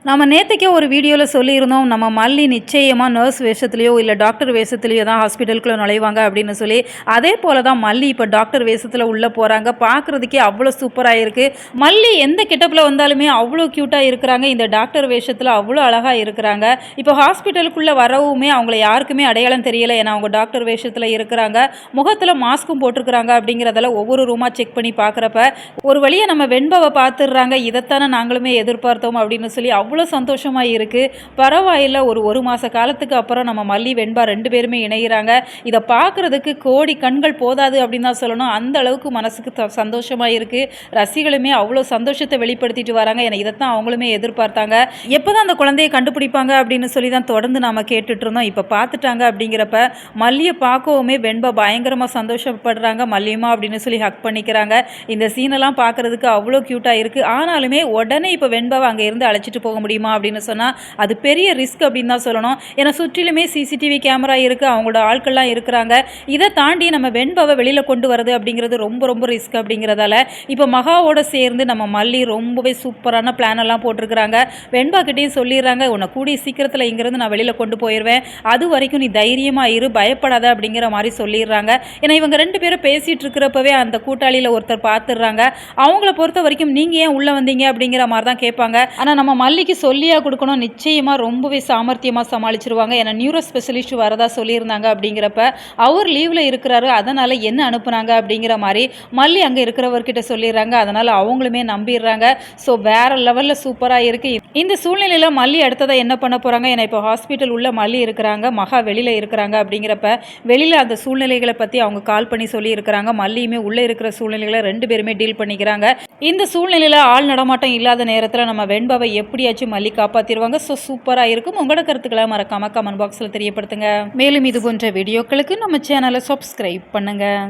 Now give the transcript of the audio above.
நம்ம நேற்றுக்கே ஒரு வீடியோவில் சொல்லியிருந்தோம், நம்ம மல்லி நிச்சயமாக நர்ஸ் வேஷத்துலையோ இல்லை டாக்டர் வேஷத்துலையோ தான் ஹாஸ்பிட்டலுக்குள்ளே நுழைவாங்க அப்படின்னு சொல்லி. அதே போல் தான் மல்லி இப்போ டாக்டர் வேஷத்தில் உள்ளே போகிறாங்க. பார்க்குறதுக்கே அவ்வளோ சூப்பராக இருக்குது. மல்லி எந்த கெட்டப்பில் வந்தாலுமே அவ்வளோ க்யூட்டாக இருக்கிறாங்க. இந்த டாக்டர் வேஷத்தில் அவ்வளோ அழகாக இருக்கிறாங்க. இப்போ ஹாஸ்பிட்டலுக்குள்ளே வரவுமே அவங்கள யாருக்குமே அடையாளம் தெரியலை. ஏன்னா அவங்க டாக்டர் வேஷத்தில் இருக்கிறாங்க. முகத்தில் மாஸ்க்கும் போட்டிருக்கிறாங்க. அப்படிங்கிறதெல்லாம் ஒவ்வொரு ரூமாக செக் பண்ணி பார்க்குறப்ப ஒரு வழியாக நம்ம வெண்பாவை பார்த்துடுறாங்க. இதைத்தானே நாங்களுமே எதிர்பார்த்தோம் அப்படின்னு சொல்லி அவ்வளோ சந்தோஷமாக இருக்குது. பரவாயில்ல, ஒரு மாத காலத்துக்கு அப்புறம் நம்ம மல்லி வெண்பா 2 பேருமே இணைகிறாங்க. இதை பார்க்குறதுக்கு கோடி கண்கள் போதாது அப்படின்னு தான் சொல்லணும். அந்த அளவுக்கு மனசுக்கு சந்தோஷமாக இருக்குது. ரசிகளுமே அவ்வளோ சந்தோஷத்தை வெளிப்படுத்திட்டு வராங்க. ஏன்னா இதைத்தான் அவங்களுமே எதிர்பார்த்தாங்க. எப்போ தான் அந்த குழந்தையை கண்டுபிடிப்பாங்க அப்படின்னு சொல்லி தான் தொடர்ந்து நாம் கேட்டுட்டு இருந்தோம். இப்போ பார்த்துட்டாங்க. அப்படிங்கிறப்ப மல்லியை பார்க்கவுமே வெண்பா பயங்கரமாக சந்தோஷப்படுறாங்க. மல்லியமா அப்படின்னு சொல்லி ஹக் பண்ணிக்கிறாங்க. இந்த சீனெல்லாம் பார்க்குறதுக்கு அவ்வளோ க்யூட்டாக இருக்குது. ஆனாலுமே உடனே இப்போ வெண்பாவை அங்கே இருந்து அழைச்சிட்டு போக முடியுமா அப்படின்னு சொன்னால் அது பெரிய ரிஸ்க் அப்படின்னு தான் சொல்லணும். ஏன்னா சுற்றிலுமே சிசிடிவி கேமரா இருக்குது, அவங்களோட ஆட்கள்லாம் இருக்கிறாங்க. இதை தாண்டி நம்ம வெண்பாவை வெளியில் கொண்டு வரது அப்படிங்கிறது ரொம்ப ரொம்ப ரிஸ்க். அப்படிங்கிறதால இப்போ மகாவோட சேர்ந்து நம்ம மல்லி ரொம்பவே சூப்பரான பிளான் எல்லாம் போட்டிருக்கிறாங்க. வெண்பா கிட்டேயும் சொல்லிடுறாங்க, உன்னை கூடிய சீக்கிரத்தில் இங்கேருந்து நான் வெளியில் கொண்டு போயிடுவேன், அது வரைக்கும் நீ தைரியமாக இரு, பயப்படாத அப்படிங்கிற மாதிரி சொல்லிடுறாங்க. ஏன்னா இவங்க 2 பேரும் பேசிகிட்டு இருக்கிறப்பவே அந்த கூட்டாளியில் ஒருத்தர் பார்த்துடுறாங்க. அவங்கள பொறுத்த வரைக்கும் நீங்கள் ஏன் உள்ளே வந்தீங்க அப்படிங்கிற மாதிரி தான் கேட்பாங்க. ஆனால் நம்ம மல்லிக்கு சொல்லியா கொடுக்கணும், நிச்சயமாக ரொம்பவே சாமர்த்தியமாக சமாளிச்சிருவாங்க. ஏன்னா நியூரோ ஸ்பெஷலிஸ்ட் வரதா சொல்லியிருந்தாங்க. அப்படிங்கிறப்ப அவர் லீவில் இருக்கிறாரு, அதனால் என்ன அனுப்புனாங்க அப்படிங்கிற மாதிரி மல்லி அங்கே இருக்கிறவர்கிட்ட சொல்லிடுறாங்க. அதனால் அவங்களுமே நம்பிடுறாங்க. ஸோ வேறு லெவலில் சூப்பராக இருக்குது. இந்த சூழ்நிலையில் மல்லி அடுத்ததாக என்ன பண்ண போகிறாங்க? ஏன்னா இப்போ ஹாஸ்பிட்டல் உள்ள மல்லி இருக்கிறாங்க, மகா வெளியில் இருக்கிறாங்க. அப்படிங்கிறப்ப வெளியில் அந்த சூழ்நிலைகளை பற்றி அவங்க கால் பண்ணி சொல்லியிருக்கிறாங்க. மல்லியுமே உள்ளே இருக்கிற சூழ்நிலைகளை 2 பேருமே டீல் பண்ணிக்கிறாங்க. இந்த சூழ்நிலையில் ஆள் நடமாட்டம் இல்லாத நேரத்தில் நம்ம வெண்பாவை எப்படியாச்சும் மல்லி காப்பாற்றிடுவாங்க. ஸோ சூப்பராக இருக்கும். உங்களோட கருத்துக்களை மறக்காமல் கமெண்ட் பாக்ஸில் தெரியப்படுத்துங்க. மேலும் இது போன்ற வீடியோக்களுக்கு நம்ம சேனலை சப்ஸ்கிரைப் பண்ணுங்கள்.